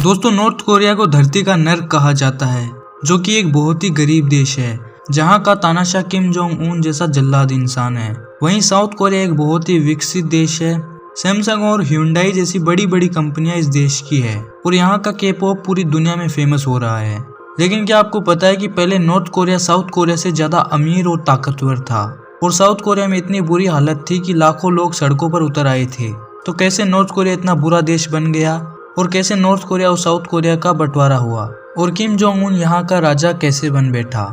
दोस्तों, north Korea को धरती का नर्क कहा जाता है, जो कि एक बहुत ही गरीब देश है जहां का तानाशाह किम जोंग उन जैसा जल्लाद इंसान है। वहीं साउथ कोरिया एक बहुत ही विकसित देश है। सैमसंग और ह्यूंडई जैसी बड़ी बड़ी कंपनियां इस देश की है और यहाँ का के-पॉप पूरी दुनिया में फेमस हो रहा है। लेकिन क्या आपको पता है कि पहले नॉर्थ कोरिया साउथ कोरिया से ज्यादा अमीर और ताकतवर था और साउथ कोरिया में इतनी बुरी हालत थी कि लाखों लोग सड़कों पर उतर आए थे। तो कैसे नॉर्थ कोरिया इतना बुरा देश बन गया और कैसे नॉर्थ कोरिया और साउथ कोरिया का बंटवारा हुआ और किम जोंग उन यहाँ का राजा कैसे बन बैठा।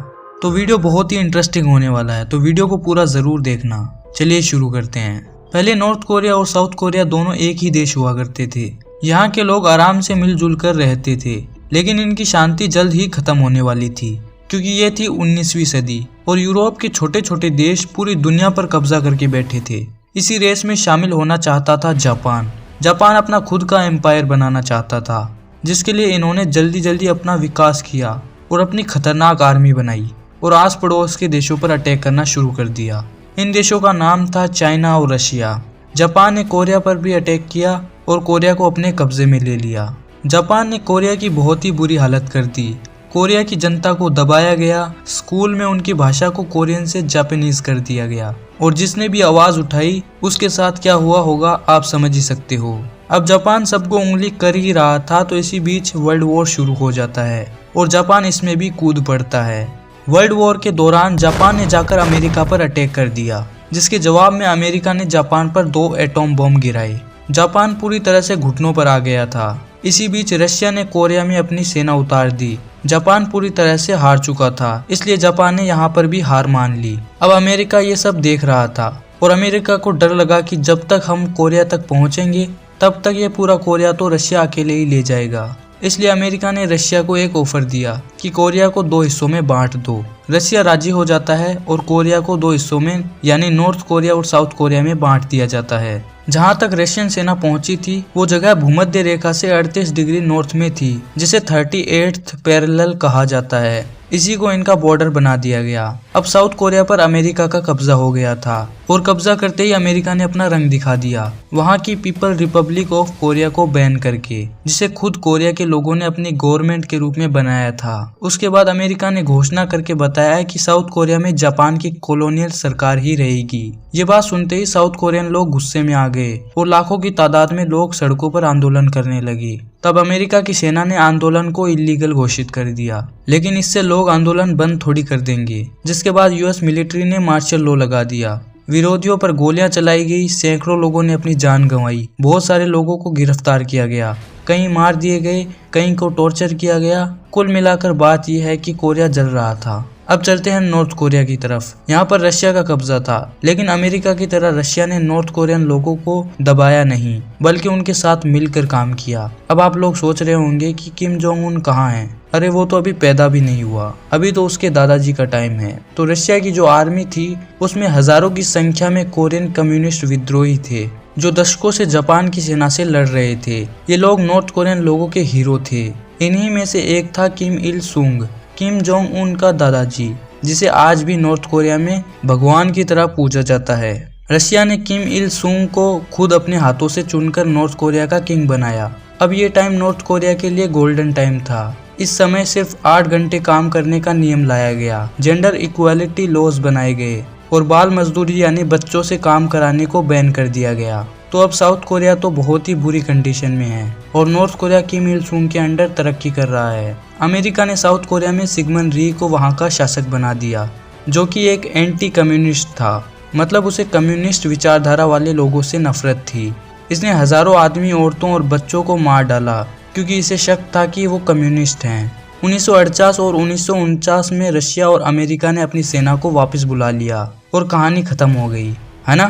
तो वीडियो बहुत ही इंटरेस्टिंग होने वाला है, तो वीडियो को पूरा जरूर देखना। चलिए शुरू करते हैं। पहले नॉर्थ कोरिया और साउथ कोरिया दोनों एक ही देश हुआ करते थे। यहाँ के लोग आराम से मिलजुल कर रहते थे, लेकिन इनकी शांति जल्द ही खत्म होने वाली थी क्योंकि ये थी 19वीं सदी और यूरोप के छोटे छोटे देश पूरी दुनिया पर कब्जा करके बैठे थे। इसी रेस में शामिल होना चाहता था जापान। जापान अपना खुद का एम्पायर बनाना चाहता था, जिसके लिए इन्होंने जल्दी जल्दी अपना विकास किया और अपनी खतरनाक आर्मी बनाई और आस पड़ोस के देशों पर अटैक करना शुरू कर दिया। इन देशों का नाम था चाइना और रशिया। जापान ने कोरिया पर भी अटैक किया और कोरिया को अपने कब्जे में ले लिया। जापान ने कोरिया की बहुत ही बुरी हालत कर दी। कोरिया की जनता को दबाया गया, स्कूल में उनकी भाषा को कोरियन से जापानीज कर दिया गया और जिसने भी आवाज उठाई उसके साथ क्या हुआ होगा आप समझ ही सकते हो। अब जापान सबको उंगली कर ही रहा था, तो इसी बीच वर्ल्ड वॉर शुरू हो जाता है और जापान इसमें भी कूद पड़ता है। वर्ल्ड वॉर के दौरान जापान ने जाकर अमेरिका पर अटैक कर दिया, जिसके जवाब में अमेरिका ने जापान पर 2 एटॉम बम गिराए। जापान पूरी तरह से घुटनों पर आ गया था। इसी बीच रशिया ने कोरिया में अपनी सेना उतार दी। जापान पूरी तरह से हार चुका था, इसलिए जापान ने यहाँ पर भी हार मान ली। अब अमेरिका ये सब देख रहा था और अमेरिका को डर लगा कि जब तक हम कोरिया तक पहुँचेंगे तब तक ये पूरा कोरिया तो रशिया अकेले ही ले जाएगा। इसलिए अमेरिका ने रशिया को एक ऑफर दिया कि कोरिया को 2 हिस्सों में बांट दो। रशिया राजी हो जाता है और कोरिया को 2 हिस्सों में यानी नॉर्थ कोरिया और साउथ कोरिया में बांट दिया जाता है। जहां तक रशियन सेना पहुंची थी वो जगह भूमध्य रेखा से 38 डिग्री नॉर्थ में थी, जिसे 38th पैरेलल कहा जाता है। इसी को इनका बॉर्डर बना दिया गया। अब साउथ कोरिया पर अमेरिका का कब्जा हो गया था और कब्जा करते ही अमेरिका ने अपना रंग दिखा दिया, वहां की पीपल रिपब्लिक ऑफ कोरिया को बैन करके, जिसे खुद कोरिया के लोगों ने अपनी गवर्नमेंट के रूप में बनाया था। उसके बाद अमेरिका ने घोषणा करके बताया है कि साउथ कोरिया में जापान की कॉलोनियल सरकार ही रहेगी। ये बात सुनते ही साउथ कोरियन लोग गुस्से में आ गए और लाखों की तादाद में लोग सड़कों पर आंदोलन करने लगे। तब अमेरिका की सेना ने आंदोलन को इलीगल घोषित कर दिया, लेकिन इससे लोग आंदोलन बंद थोड़ी कर देंगे। जिसके बाद यूएस मिलिट्री ने मार्शल लॉ लगा दिया। विरोधियों पर गोलियां चलाई गई, सैकड़ों लोगों ने अपनी जान गंवाई, बहुत सारे लोगों को गिरफ्तार किया गया, कई मार दिए गए, कई को टॉर्चर किया गया। कुल मिलाकर बात यह है कि कोरिया जल रहा था। अब चलते हैं नॉर्थ कोरिया की तरफ। यहाँ पर रशिया का कब्जा था, लेकिन अमेरिका की तरह रशिया ने नॉर्थ कोरियन लोगों को दबाया नहीं, बल्कि उनके साथ मिलकर काम किया। अब आप लोग सोच रहे होंगे कि किम जोंग उन कहाँ है? अरे वो तो अभी पैदा भी नहीं हुआ, अभी तो उसके दादाजी का टाइम है। तो रशिया की जो आर्मी थी उसमें हजारों की संख्या में कोरियन कम्युनिस्ट विद्रोही थे, जो दशकों से जापान की सेना से लड़ रहे थे। ये लोग नॉर्थ कोरियन लोगों के हीरो थे। इन्हीं में से एक था किम इल सुंग, किम जोंग उन का दादाजी, जिसे आज भी नॉर्थ कोरिया में भगवान की तरह पूजा जाता है। रशिया ने किम इल सुंग को खुद अपने हाथों से चुनकर नॉर्थ कोरिया का किंग बनाया। अब ये टाइम नॉर्थ कोरिया के लिए गोल्डन टाइम था। इस समय सिर्फ 8 घंटे काम करने का नियम लाया गया, जेंडर इक्वालिटी लॉज बनाए गए और बाल मजदूरी यानी बच्चों से काम कराने को बैन कर दिया गया। तो अब साउथ कोरिया तो बहुत ही बुरी कंडीशन में है और नॉर्थ कोरिया किम इल सुंग के अंडर तरक्की कर रहा है। अमेरिका ने साउथ कोरिया में सिगमंड री को वहां का शासक बना दिया, जो कि एक एंटी कम्युनिस्ट था, मतलब उसे कम्युनिस्ट विचारधारा वाले लोगों से नफरत थी। इसने हजारों आदमी, औरतों और बच्चों को मार डाला क्योंकि इसे शक था कि वो कम्युनिस्ट हैं। 1948 और 1949 में रशिया और अमेरिका ने अपनी सेना को वापस बुला लिया और कहानी खत्म हो गई, है ना?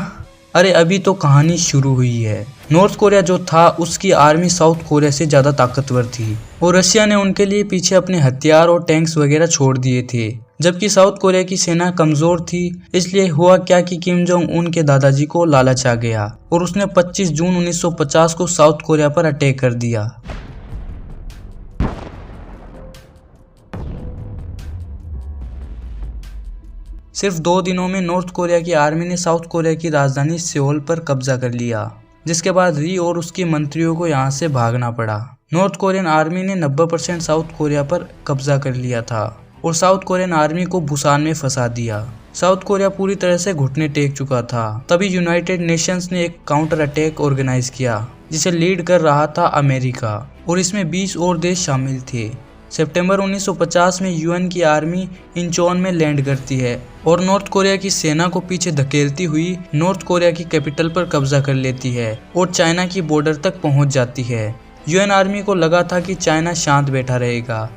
अरे अभी तो कहानी शुरू हुई है। नॉर्थ कोरिया जो था उसकी आर्मी साउथ कोरिया से ज्यादा ताकतवर थी और रशिया ने उनके लिए पीछे अपने हथियार और टैंक्स वगैरह छोड़ दिए थे, जबकि साउथ कोरिया की सेना कमजोर थी। इसलिए हुआ क्या कि किम जोंग उन के दादाजी को लालच आ गया और उसने 25 जून 1950 को साउथ कोरिया पर अटैक कर दिया। सिर्फ 2 दिनों में नॉर्थ कोरिया की आर्मी ने साउथ कोरिया की राजधानी सियोल पर कब्जा कर लिया, जिसके बाद री और उसके मंत्रियों को यहाँ से भागना पड़ा। नॉर्थ कोरियन आर्मी ने 90% साउथ कोरिया पर कब्जा कर लिया था और साउथ कोरियन आर्मी को बुसान में फंसा दिया। साउथ कोरिया पूरी तरह से घुटने टेक चुका था। तभी यूनाइटेड नेशंस ने एक काउंटर अटैक ऑर्गेनाइज किया जिसे लीड कर रहा था अमेरिका और इसमें 20 और देश शामिल थे। सितंबर 1950 में यूएन की आर्मी इंचोन में लैंड करती है और नॉर्थ कोरिया की सेना को पीछे धकेलती हुई नॉर्थ कोरिया की कैपिटल पर कब्जा कर लेती है और चाइना की बॉर्डर तक पहुंच जाती है। यूएन आर्मी को लगा था कि चाइना शांत बैठा रहेगा,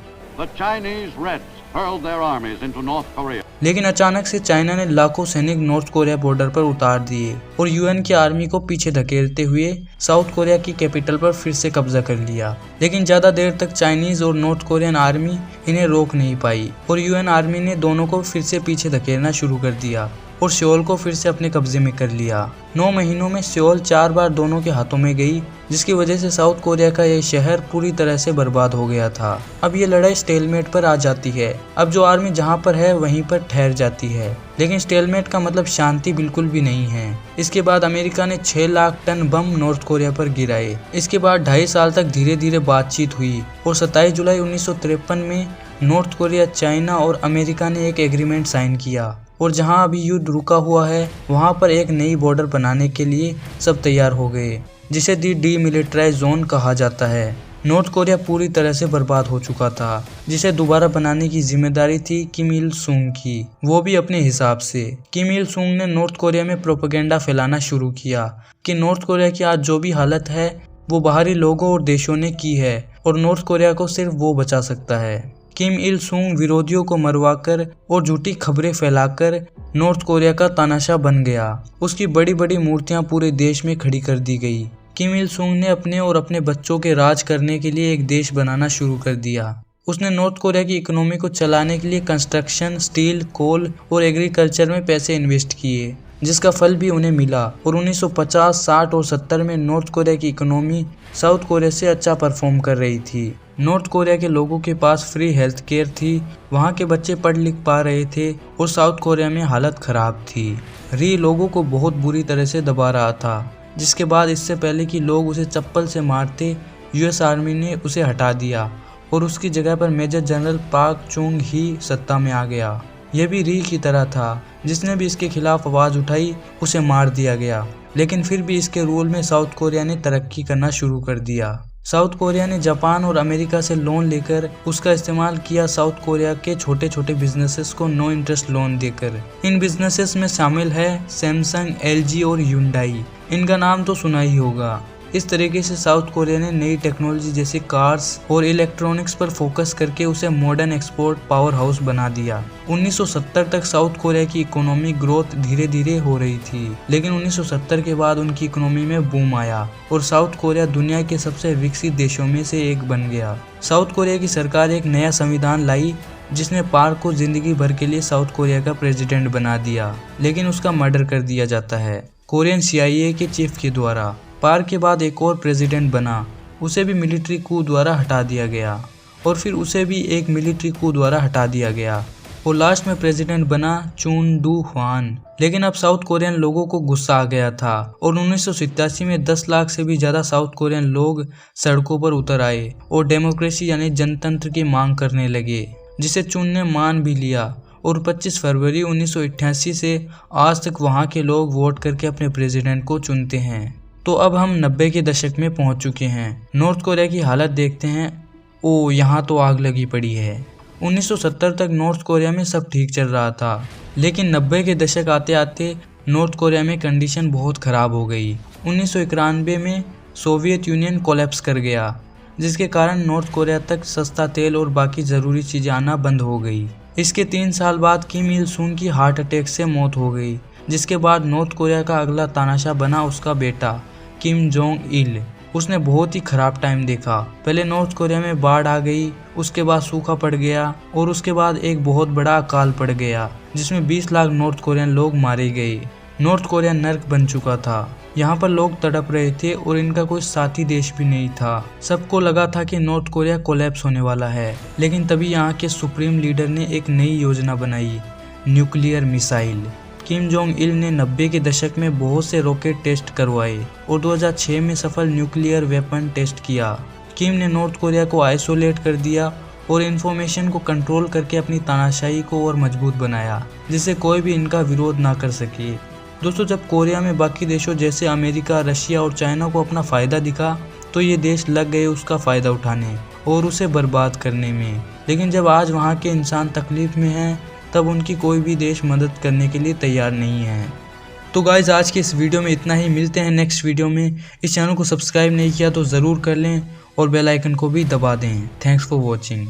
लेकिन अचानक से चाइना ने लाखों सैनिक नॉर्थ कोरिया बॉर्डर पर उतार दिए और यूएन की आर्मी को पीछे धकेलते हुए साउथ कोरिया की कैपिटल पर फिर से कब्जा कर लिया। लेकिन ज्यादा देर तक चाइनीज और नॉर्थ कोरियन आर्मी इन्हें रोक नहीं पाई और यूएन आर्मी ने दोनों को फिर से पीछे धकेलना शुरू कर दिया और सियोल को फिर से अपने कब्जे में कर लिया। 9 महीनों में सियोल 4 बार दोनों के हाथों में गई, जिसकी वजह से साउथ कोरिया का यह शहर पूरी तरह से बर्बाद हो गया था। अब ये लड़ाई स्टेलमेट पर आ जाती है। अब जो आर्मी जहां पर है वहीं पर ठहर जाती है, लेकिन स्टेलमेट का मतलब शांति बिल्कुल भी नहीं है। इसके बाद अमेरिका ने 6 लाख टन बम नॉर्थ कोरिया पर गिराए। इसके बाद 2.5 साल तक धीरे धीरे बातचीत हुई और 27 जुलाई 1953 में नॉर्थ कोरिया, चाइना और अमेरिका ने एक एग्रीमेंट साइन किया और जहां अभी युद्ध रुका हुआ है वहां पर एक नई बॉर्डर बनाने के लिए सब तैयार हो गए, जिसे डीमिलिटराइज जोन कहा जाता है। नॉर्थ कोरिया पूरी तरह से बर्बाद हो चुका था, जिसे दोबारा बनाने की जिम्मेदारी थी किम इल सुंग की, वो भी अपने हिसाब से। किम इल सुंग ने नॉर्थ कोरिया में प्रोपेगेंडा फैलाना शुरू किया कि नॉर्थ कोरिया की आज जो भी हालत है वो बाहरी लोगों और देशों ने की है और नॉर्थ कोरिया को सिर्फ वो बचा सकता है। किम इल सुंग विरोधियों को मरवाकर और झूठी खबरें फैलाकर नॉर्थ कोरिया का तानाशाह बन गया। उसकी बड़ी बड़ी मूर्तियां पूरे देश में खड़ी कर दी गई। किम इल सुंग ने अपने और अपने बच्चों के राज करने के लिए एक देश बनाना शुरू कर दिया। उसने नॉर्थ कोरिया की इकोनॉमी को चलाने के लिए कंस्ट्रक्शन, स्टील, कोल और एग्रीकल्चर में पैसे इन्वेस्ट किए, जिसका फल भी उन्हें मिला और 1950, 60 और 70 में नॉर्थ कोरिया की इकोनॉमी साउथ कोरिया से अच्छा परफॉर्म कर रही थी। नॉर्थ कोरिया के लोगों के पास फ्री हेल्थ केयर थी, वहाँ के बच्चे पढ़ लिख पा रहे थे और साउथ कोरिया में हालत खराब थी। री लोगों को बहुत बुरी तरह से दबा रहा था, जिसके बाद इससे पहले कि लोग उसे चप्पल से मारते, यूएस आर्मी ने उसे हटा दिया और उसकी जगह पर मेजर जनरल पाक चुंग ही सत्ता में आ गया। यह भी री की तरह था, जिसने भी इसके खिलाफ आवाज़ उठाई उसे मार दिया गया, लेकिन फिर भी इसके रूल में साउथ कोरिया ने तरक्की करना शुरू कर दिया। साउथ कोरिया ने जापान और अमेरिका से लोन लेकर उसका इस्तेमाल किया साउथ कोरिया के छोटे छोटे बिजनेसेस को नो इंटरेस्ट लोन देकर। इन बिजनेसेस में शामिल है सैमसंग, एलजी और ह्युंडई। इनका नाम तो सुना ही होगा। इस तरीके से साउथ कोरिया ने नई टेक्नोलॉजी जैसे कार्स और इलेक्ट्रॉनिक्स पर फोकस करके उसे मॉडर्न एक्सपोर्ट पावर हाउस बना दिया। 1970 तक साउथ कोरिया की इकोनॉमी ग्रोथ धीरे धीरे हो रही थी, लेकिन 1970 के बाद उनकी इकोनॉमी में बूम आया और साउथ कोरिया दुनिया के सबसे विकसित देशों में से एक बन गया। साउथ कोरिया की सरकार एक नया संविधान लाई, जिसने पार्क को जिंदगी भर के लिए साउथ कोरिया का प्रेसिडेंट बना दिया, लेकिन उसका मर्डर कर दिया जाता है कोरियन CIA के चीफ के द्वारा। पार्क के बाद एक और प्रेसिडेंट बना, उसे भी मिलिट्री कू द्वारा हटा दिया गया और फिर उसे भी एक मिलिट्री कू द्वारा हटा दिया गया और लास्ट में प्रेसिडेंट बना चून डू हवान। लेकिन अब साउथ कोरियन लोगों को गुस्सा आ गया था और 1987 में 10 लाख से भी ज्यादा साउथ कोरियन लोग सड़कों पर उतर आए और डेमोक्रेसी यानी जनतंत्र की मांग करने लगे, जिसे चून ने मान भी लिया और 25 फरवरी 1988 से आज तक वहाँ के लोग वोट करके अपने प्रेसिडेंट को चुनते हैं। तो अब हम 90 के दशक में पहुंच चुके हैं। नॉर्थ कोरिया की हालत देखते हैं। ओ, यहाँ तो आग लगी पड़ी है। 1970 तक नॉर्थ कोरिया में सब ठीक चल रहा था, लेकिन 90 के दशक आते आते नॉर्थ कोरिया में कंडीशन बहुत ख़राब हो गई। 1991 में सोवियत यूनियन कोलैप्स कर गया, जिसके कारण नॉर्थ कोरिया तक सस्ता तेल और बाकी ज़रूरी चीज़ें आना बंद हो गई। इसके 3 साल बाद किम इल सुंग की हार्ट अटैक से मौत हो गई, जिसके बाद नॉर्थ कोरिया का अगला तानाशाह बना उसका बेटा किम जोंग इल। उसने बहुत ही खराब टाइम देखा। पहले नॉर्थ कोरिया में बाढ़ आ गई, उसके बाद सूखा पड़ गया और उसके बाद एक बहुत बड़ा अकाल पड़ गया, जिसमें 20 लाख नॉर्थ कोरियन लोग मारे गए। नॉर्थ कोरिया नर्क बन चुका था। यहाँ पर लोग तड़प रहे थे और इनका कोई साथी देश भी नहीं था। सबको लगा था कि नॉर्थ कोरिया कोलैप्स होने वाला है, लेकिन तभी यहाँ के सुप्रीम लीडर ने एक नई योजना बनाई, nuclear missile. Kim Jong Il ने 90 के दशक में बहुत से रॉकेट टेस्ट करवाए और 2006 में सफल न्यूक्लियर वेपन टेस्ट किया। किम ने नॉर्थ कोरिया को आइसोलेट कर दिया और इन्फॉर्मेशन को कंट्रोल करके अपनी तानाशाही को और मजबूत बनाया, जिससे कोई भी इनका विरोध ना कर सके। दोस्तों, जब कोरिया में बाकी देशों जैसे अमेरिका, रशिया और चाइना को अपना फ़ायदा दिखा तो ये देश लग गए उसका फ़ायदा उठाने और उसे बर्बाद करने में। लेकिन जब आज वहाँ के इंसान तकलीफ़ में हैं, तब उनकी कोई भी देश मदद करने के लिए तैयार नहीं है। तो गाइज़, आज के इस वीडियो में इतना ही। मिलते हैं नेक्स्ट वीडियो में। इस चैनल को सब्सक्राइब नहीं किया तो ज़रूर कर लें और बेल आइकन को भी दबा दें। Thanks for watching.